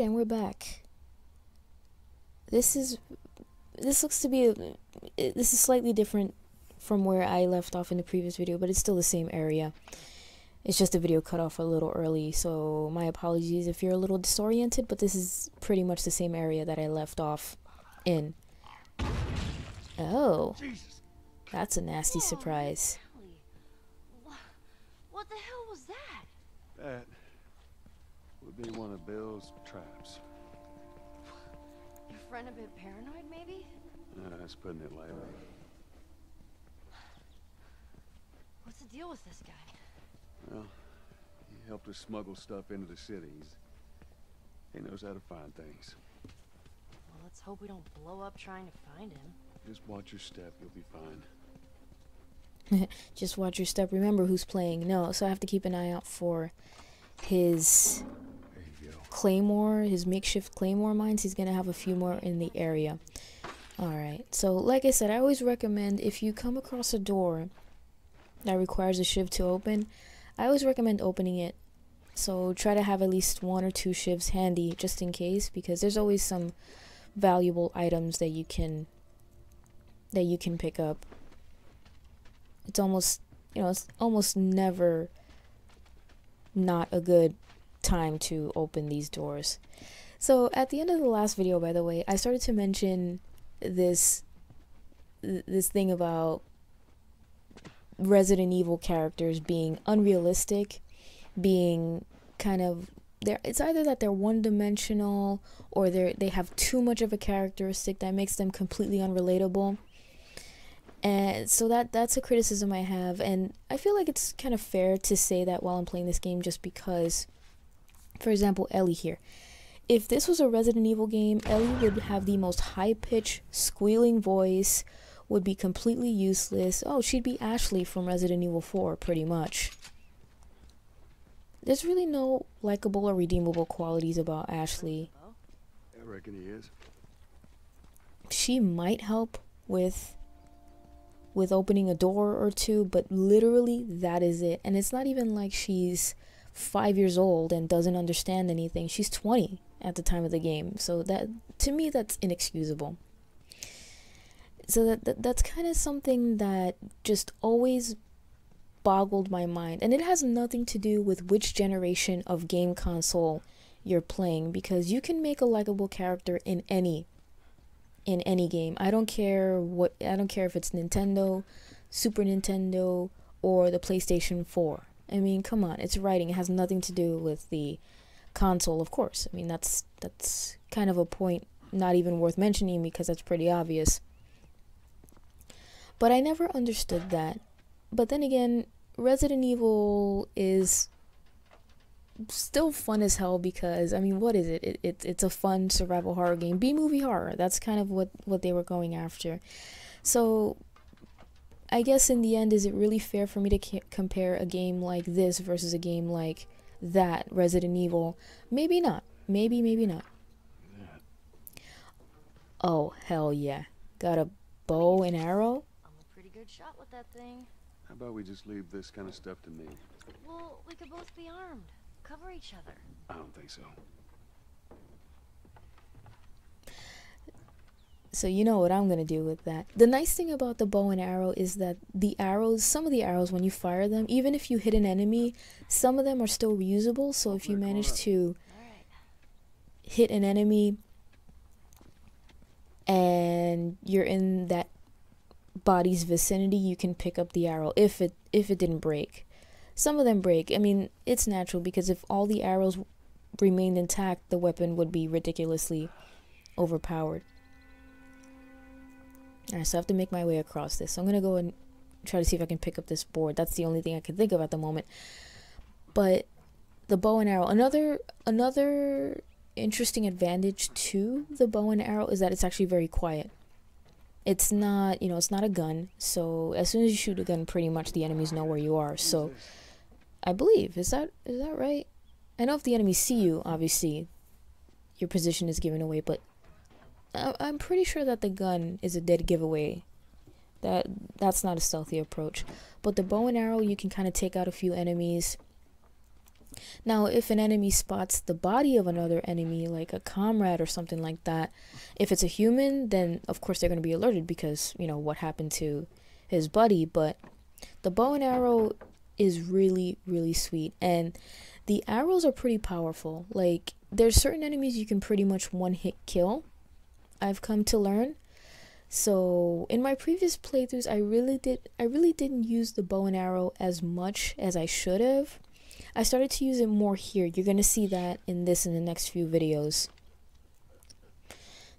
Alright, and we're back. This looks to be this is slightly different from where I left off in the previous video, but it's still the same area. It's just the video cut off a little early, so my apologies if you're a little disoriented, but this is pretty much the same area that I left off in. Oh, that's a nasty surprise. What the hell was that? That would be one of Bill's traps. Your friend a bit paranoid, maybe? That's putting it lightly. What's the deal with this guy? Well, he helped us smuggle stuff into the cities. He knows how to find things. Well, let's hope we don't blow up trying to find him. Just watch your step, you'll be fine. Just watch your step. Remember who's playing. No, so I have to keep an eye out for his There you go. claymore, his makeshift claymore mines. He's gonna have a few more in the area. Alright, so like I said, I always recommend if you come across a door that requires a shiv to open, I always recommend opening it. So try to have at least 1 or 2 shivs handy just in case, because there's always some valuable items that you can pick up. It's almost, it's almost never not a good time to open these doors. So at the end of the last video, by the way, I started to mention this thing about Resident Evil characters being unrealistic, being kind of it's either that they're one-dimensional or they have too much of a characteristic that makes them completely unrelatable. And so that's a criticism I have, and I feel like it's kind of fair to say that while I'm playing this game, just because, for example, Ellie here. If this was a Resident Evil game, Ellie would have the most high-pitched, squealing voice, would be completely useless. Oh, she'd be Ashley from Resident Evil 4, pretty much. There's really no likable or redeemable qualities about Ashley. I reckon he is. She might help with opening a door or two, but literally that is it. And it's not even like she's 5 years old and doesn't understand anything. She's 20 at the time of the game, so that, to me, that's inexcusable. So that's kind of something that just always boggled my mind, and it has nothing to do with which generation of game console you're playing, because you can make a likable character in any game. I don't care if it's Nintendo, Super Nintendo, or the PlayStation 4. I mean, come on, it's writing. It has nothing to do with the console, of course. I mean, that's kind of a point not even worth mentioning, because that's pretty obvious. But I never understood that. But then again, Resident Evil is still fun as hell, because, I mean, what is it? It's a fun survival horror game. B-movie horror. That's kind of what they were going after. So I guess in the end, is it really fair for me to compare a game like this versus a game like that, Resident Evil? Maybe not. Maybe not. Yeah. Oh, hell yeah. Got a bow and arrow? I'm a pretty good shot with that thing. How about we just leave this kind of stuff to me? Well, we could both be armed. Cover each other. I don't think so. So you know what I'm gonna do with that. The nice thing about the bow and arrow is that some of the arrows, when you fire them, even if you hit an enemy, some of them are still reusable. So if you manage to hit an enemy and you're in that body's vicinity, you can pick up the arrow if it didn't break. Some of them break. I mean, it's natural, because if all the arrows remained intact, the weapon would be ridiculously overpowered. Alright, so I have to make my way across this. So I'm gonna go and try to see if I can pick up this board. That's the only thing I can think of at the moment. But the bow and arrow, another interesting advantage to the bow and arrow is that it's actually very quiet. It's not, it's not a gun, so as soon as you shoot a gun, pretty much the enemies know where you are. So I believe, is that right? I know if the enemies see you, obviously your position is given away, but I'm pretty sure that the gun is a dead giveaway. That's not a stealthy approach. But the bow and arrow, you can kind of take out a few enemies Now, if an enemy spots the body of another enemy, like a comrade or something like that, if it's a human, then of course they're going to be alerted because, you know, what happened to his buddy. But the bow and arrow is really, really sweet. And the arrows are pretty powerful. Like, there's certain enemies you can pretty much one-hit kill, I've come to learn. So in my previous playthroughs, I really didn't use the bow and arrow as much as I should have. I started to use it more here. You're gonna see that in the next few videos.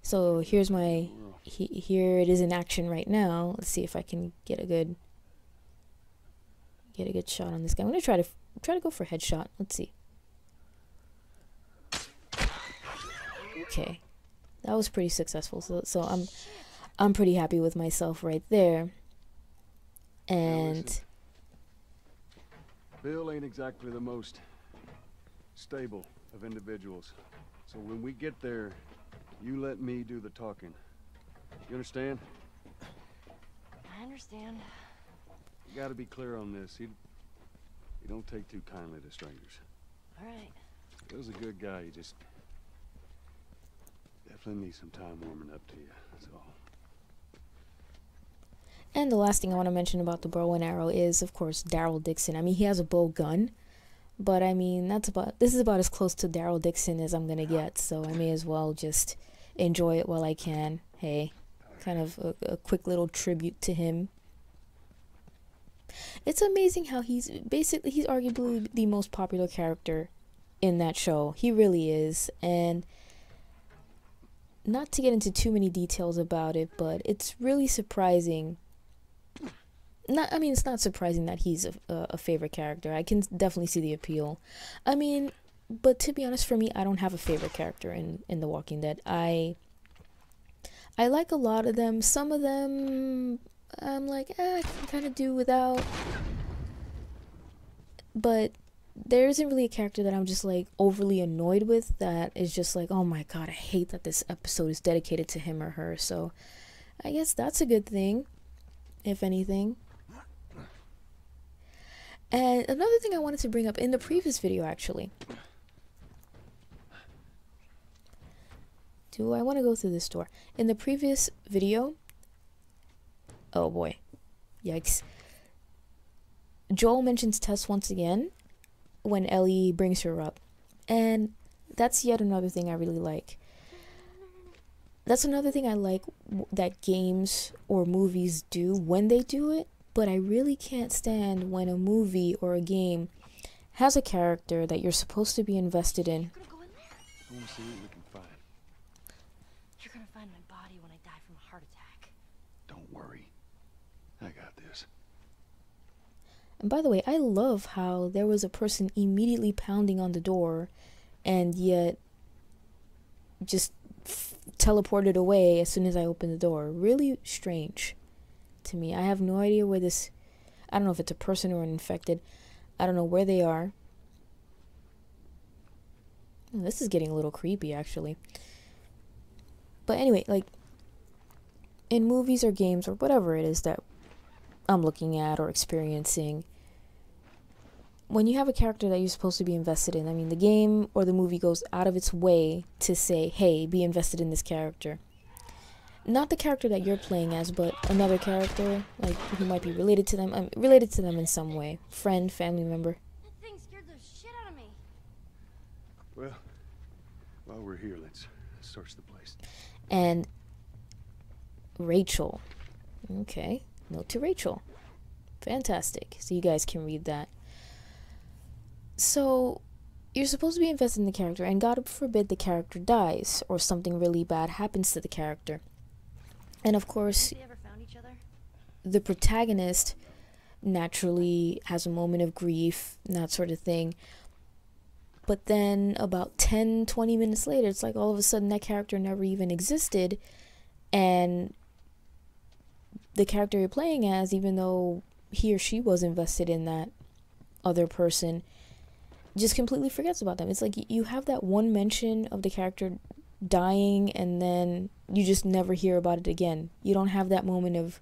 So here's my here it is in action right now. Let's see if I can get a good shot on this guy. I'm gonna try to go for headshot. Let's see. Okay, that was pretty successful. So I'm pretty happy with myself right there. And Bill ain't exactly the most stable of individuals. So when we get there, you let me do the talking. You understand? I understand. You gotta be clear on this. You don't take too kindly to strangers. All right. Bill's a good guy. You just definitely need some time warming up to you. That's all. And the last thing I want to mention about the bow and arrow is, of course, Daryl Dixon. I mean, he has a bow gun, but I mean, this is about as close to Daryl Dixon as I'm gonna get. So I may as well just enjoy it while I can. Hey, kind of a quick little tribute to him. It's amazing how he's arguably the most popular character in that show. He really is. And not to get into too many details about it, but it's really surprising. It's not surprising that he's a favorite character. I can definitely see the appeal. I mean, but to be honest, for me, I don't have a favorite character in The Walking Dead. I like a lot of them. Some of them I'm like, I can kind of do without. But there isn't really a character that I'm just like overly annoyed with that is just like, oh my god, I hate that this episode is dedicated to him or her. So I guess that's a good thing, if anything. And another thing I wanted to bring up in the previous video, actually. Do I want to go through this door? In the previous video, oh boy, yikes. Joel mentions Tess once again when Ellie brings her up. And that's yet another thing I really like. That's another thing I like that games or movies do when they do it. But I really can't stand when a movie or a game has a character that you're supposed to be invested in. You're gonna go in there? I want to see what we can find. You're gonna find my body when I die from a heart attack. Don't worry. I got this. And by the way, I love how there was a person immediately pounding on the door and yet just teleported away as soon as I opened the door. Really strange to me. I have no idea where this, I don't know if it's a person or an infected. I don't know where they are. Oh, this is getting a little creepy, actually. But anyway, like, in movies or games or whatever it is that I'm looking at or experiencing, when you have a character that you're supposed to be invested in, I mean, the game or the movie goes out of its way to say, hey, be invested in this character. Not the character that you're playing as, but another character, like, who might be related to them. Related to them in some way. Friend, family member. That thing scared the shit out of me. Well, while we're here, let's search the place. And Rachel. Okay. Note to Rachel. Fantastic. So you guys can read that. So, you're supposed to be invested in the character, and God forbid the character dies, or something really bad happens to the character. And of course, Have they ever found each other? the protagonist naturally has a moment of grief, and that sort of thing. But then about 10-20 minutes later, it's like all of a sudden that character never even existed, and the character you're playing as, even though he or she was invested in that other person, just completely forgets about them. It's like you have that one mention of the character dying and then you just never hear about it again. You don't have that moment of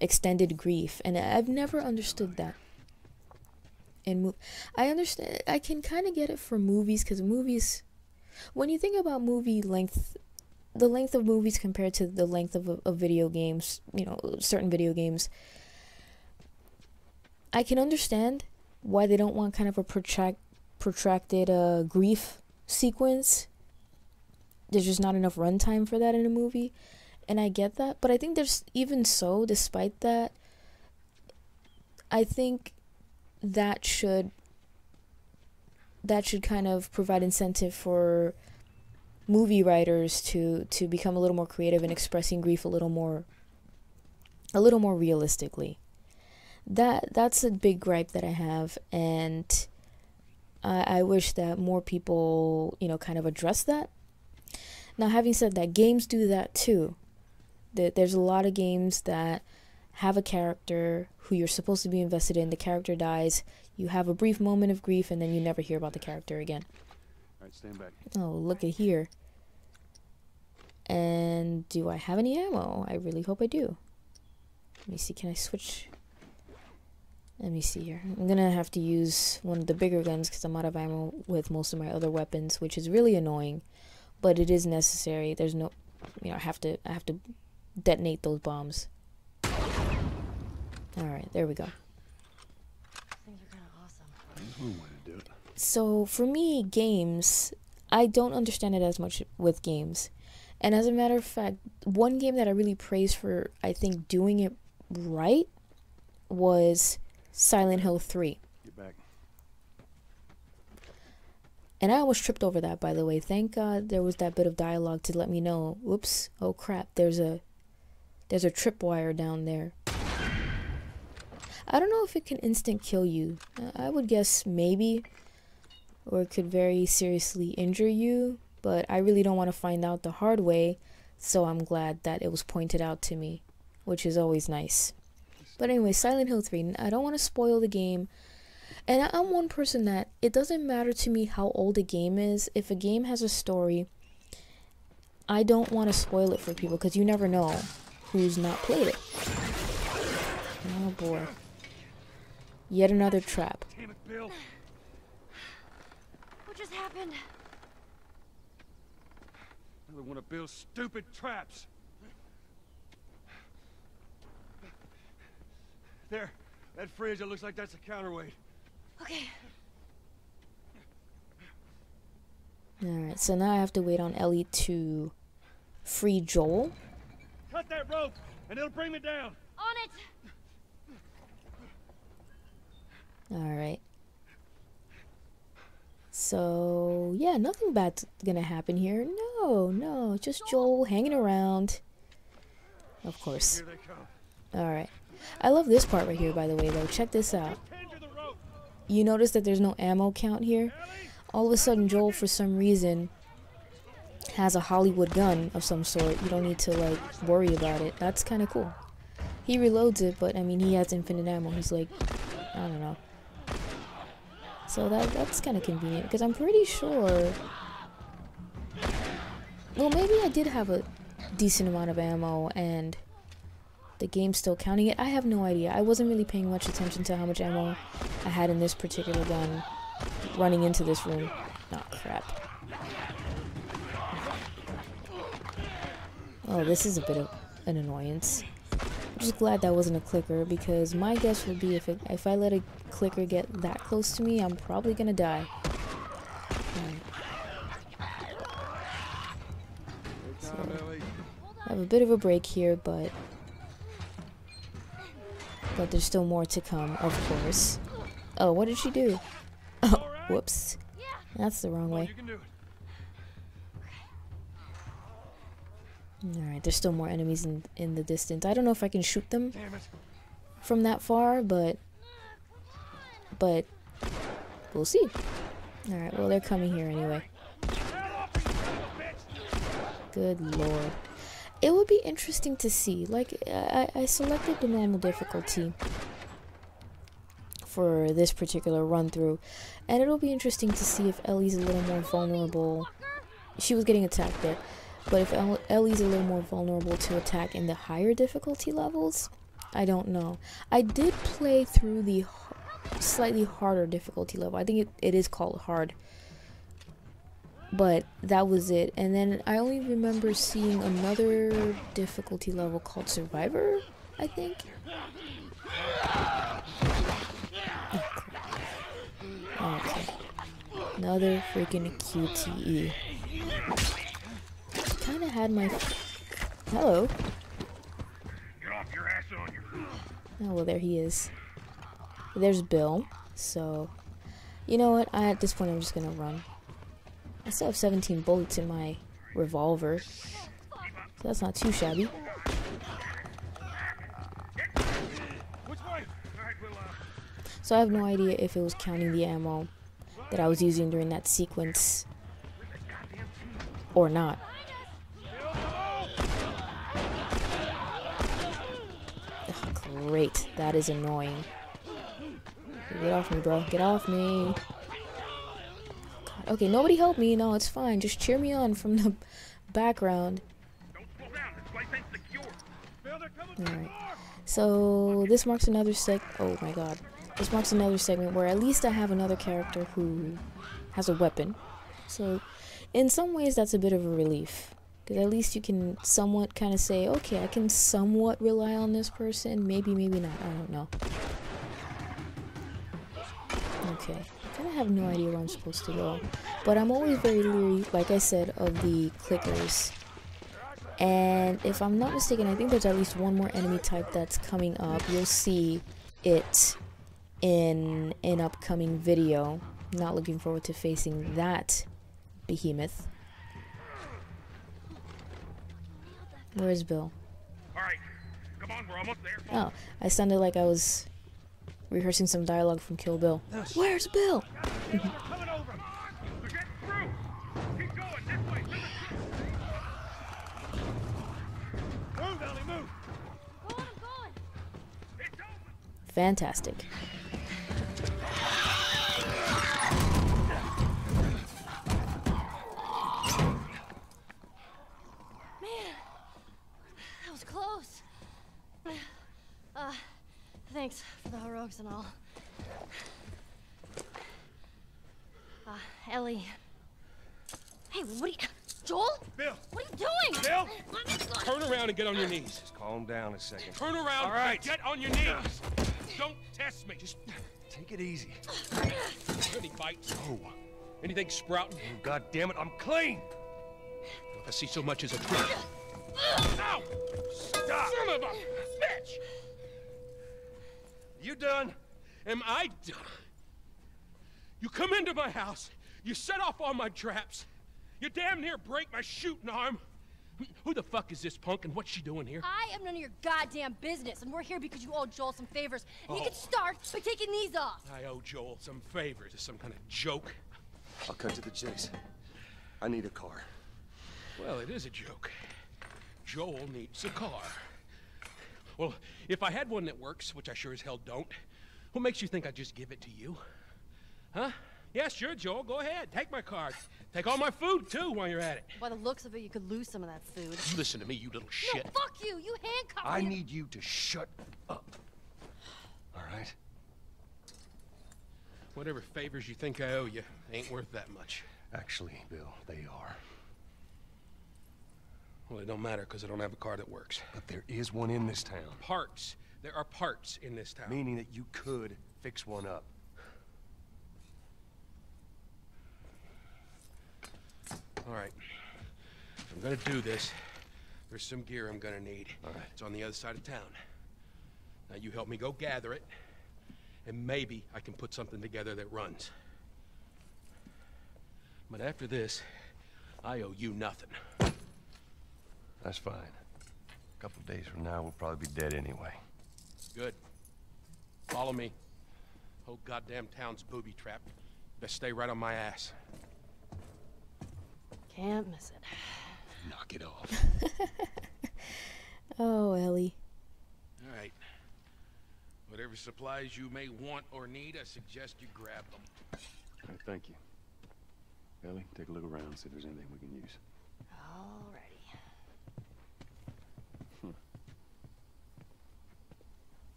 extended grief, and I've never understood that. I understand. I can kind of get it for movies, because movies, when you think about movie length, the length of movies compared to the length of video games, you know, certain video games, I can understand why they don't want kind of a protracted grief sequence. There's just not enough runtime for that in a movie, and I get that. But I think there's, even so, despite that, I think that should kind of provide incentive for movie writers to become a little more creative in expressing grief a little more realistically. That's a big gripe that I have, and I wish that more people, you know, kind of address that. Now, having said that, games do that too. There's a lot of games that have a character who you're supposed to be invested in. The character dies, you have a brief moment of grief, and then you never hear about the character again. All right, stand back. Oh, look at here. And do I have any ammo? I really hope I do. Let me see, can I switch? Let me see here. I'm gonna have to use one of the bigger guns because I'm out of ammo with most of my other weapons, which is really annoying, but it is necessary. There's no, you know, I have to detonate those bombs. Alright, there we go. I think you're kind of awesome. There's one way to do it. So for me, games, I don't understand it as much with games. And as a matter of fact, one game that I really praise for, I think, doing it right was Silent Hill 3. Get back. And I almost tripped over that, by the way. Thank God there was that bit of dialogue to let me know, whoops, oh crap, there's a tripwire down there. I don't know if it can instant kill you. I would guess maybe, or it could very seriously injure you, but I really don't want to find out the hard way, so I'm glad that it was pointed out to me, which is always nice. But anyway, Silent Hill 3, I don't want to spoil the game, and I'm one person that it doesn't matter to me how old a game is. If a game has a story, I don't want to spoil it for people, because you never know who's not played it. Oh boy. Yet another trap. Damn it, Bill. What just happened? Another one of Bill's stupid traps. There, that fridge, it looks like that's a counterweight. Okay. Alright, so now I have to wait on Ellie to free Joel. Cut that rope, and it'll bring me down. On it! Alright. So, yeah, nothing bad's gonna happen here. No, just Joel hanging around. Of course. Here they come. Alright. I love this part right here, by the way, though. Check this out. Tend to the rope. You notice that there's no ammo count here? All of a sudden, Joel, for some reason, has a Hollywood gun of some sort. You don't need to, like, worry about it. That's kind of cool. He reloads it, but, I mean, he has infinite ammo. He's like, I don't know. So that's kind of convenient, because I'm pretty sure... Well, maybe I did have a decent amount of ammo, and the game's still counting it. I have no idea. I wasn't really paying much attention to how much ammo I had in this particular gun running into this room. Oh, crap. Oh, this is a bit of an annoyance. I'm just glad that wasn't a clicker, because my guess would be if I let a clicker get that close to me, I'm probably gonna die. So, I have a bit of a break here, but there's still more to come, of course. Oh, what did she do? Oh, whoops. That's the wrong way. You can do it. Alright, there's still more enemies in the distance. I don't know if I can shoot them from that far, but we'll see. Alright, well, they're coming here anyway. Good lord. It would be interesting to see. Like, I selected the normal difficulty for this particular run-through, and it'll be interesting to see if Ellie's a little more vulnerable. She was getting attacked there. But if Ellie's a little more vulnerable to attack in the higher difficulty levels, I don't know. I did play through the slightly harder difficulty level. I think it is called hard. But that was it. And then I only remember seeing another difficulty level called Survivor, I think. Okay. Another freaking QTE. Kinda had my... Hello. Get off your ass on your... Oh, well, there he is. There's Bill. So, you know what? At this point, I'm just gonna run. I still have 17 bullets in my revolver. So that's not too shabby. So I have no idea if it was counting the ammo that I was using during that sequence or not. Ugh, great, that is annoying. Get off me, bro. Get off me. God. Okay, nobody help me. No, it's fine. Just cheer me on from the background. Alright. So this marks another oh my god. This marks another segment where at least I have another character who has a weapon. So in some ways that's a bit of a relief. Because at least you can somewhat kind of say, okay, I can somewhat rely on this person. Maybe, maybe not. I don't know. Okay. I kind of have no idea where I'm supposed to go. But I'm always very leery, like I said, of the clickers. And if I'm not mistaken, I think there's at least one more enemy type that's coming up. You'll see it in an upcoming video. Not looking forward to facing that behemoth. Where's Bill? Alright, come on, we're almost there. Oh, I sounded like I was rehearsing some dialogue from Kill Bill. Where's Bill? Coming over. We're getting through. Keep going this way. Move, Ellie, move. Go on, I'm going. It's over. Fantastic. Man, that was close. Thanks for the heroics and all. Ellie. Hey, what are you... Joel? Bill. What are you doing? Bill. Let me go. Turn around and get on your knees. Just calm down a second. Turn around All right. and get on your knees. Don't test me. Just Take it easy. any bites. Oh. Anything sprouting? Oh, God damn it, I'm clean! If I see so much as a twig. Ow! Stop! Son of a bitch! You done? Am I done? You come into my house, you set off all my traps, you damn near break my shooting arm. Who the fuck is this punk and what's she doing here? I am none of your goddamn business, and we're here because you owe Joel some favors. And you can start by taking these off. I owe Joel some favors. Is some kind of joke? I'll cut to the chase. I need a car. Well, it is a joke. Joel needs a car. Well, if I had one that works, which I sure as hell don't, what makes you think I'd just give it to you? Huh? Yeah, sure, Joel, go ahead. Take my car. Take all my food, too, while you're at it. By the looks of it, you could lose some of that food. You listen to me, you little shit. No, fuck you! You handcuffed I me. need you to shut up. All right? Whatever favors you think I owe you ain't worth that much. Actually, Bill, they are. Well, it don't matter, because I don't have a car that works. But there is one in this town. Parts. There are parts in this town. Meaning that you could fix one up. All right. If I'm gonna do this, there's some gear I'm gonna need. All right. It's on the other side of town. Now you help me go gather it, and maybe I can put something together that runs. But after this, I owe you nothing. That's fine. A couple days from now, we'll probably be dead anyway. Good. Follow me. Whole goddamn town's booby-trapped. Best stay right on my ass. Can't miss it. Knock it off. Oh, Ellie. All right. Whatever supplies you may want or need, I suggest you grab them. All right, thank you. Ellie, take a look around, see if there's anything we can use. Alrighty.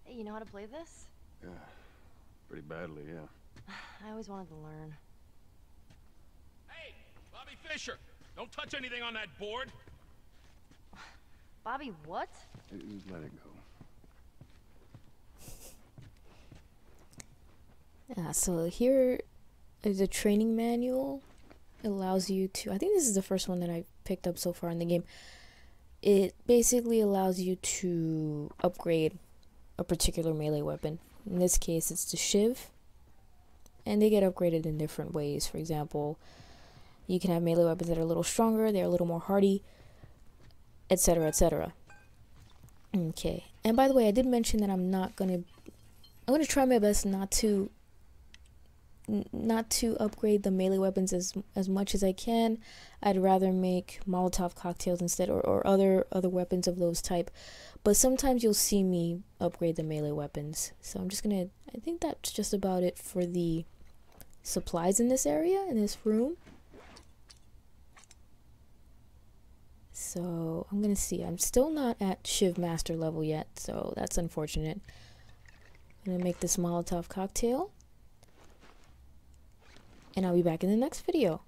Hey, you know how to play this? Yeah, pretty badly, yeah. I always wanted to learn. Hey, Bobby Fischer, don't touch anything on that board. Bobby, what? Just let it go. Yeah, so here is a training manual. It allows you to, I think this is the first one that I picked up so far in the game. It basically allows you to upgrade a particular melee weapon. In this case, it's the Shiv. And they get upgraded in different ways. For example, you can have melee weapons that are a little stronger, they're a little more hardy, etc., etc. Okay. And by the way, I did mention that I'm gonna try my best not to upgrade the melee weapons as much as I can. I'd rather make Molotov cocktails instead, or other weapons of those type. But sometimes you'll see me upgrade the melee weapons. So I'm just gonna, I think that's just about it for the supplies in this area, in this room. So I'm gonna see. I'm still not at Shiv Master level yet, so that's unfortunate. I'm gonna make this Molotov cocktail. And I'll be back in the next video.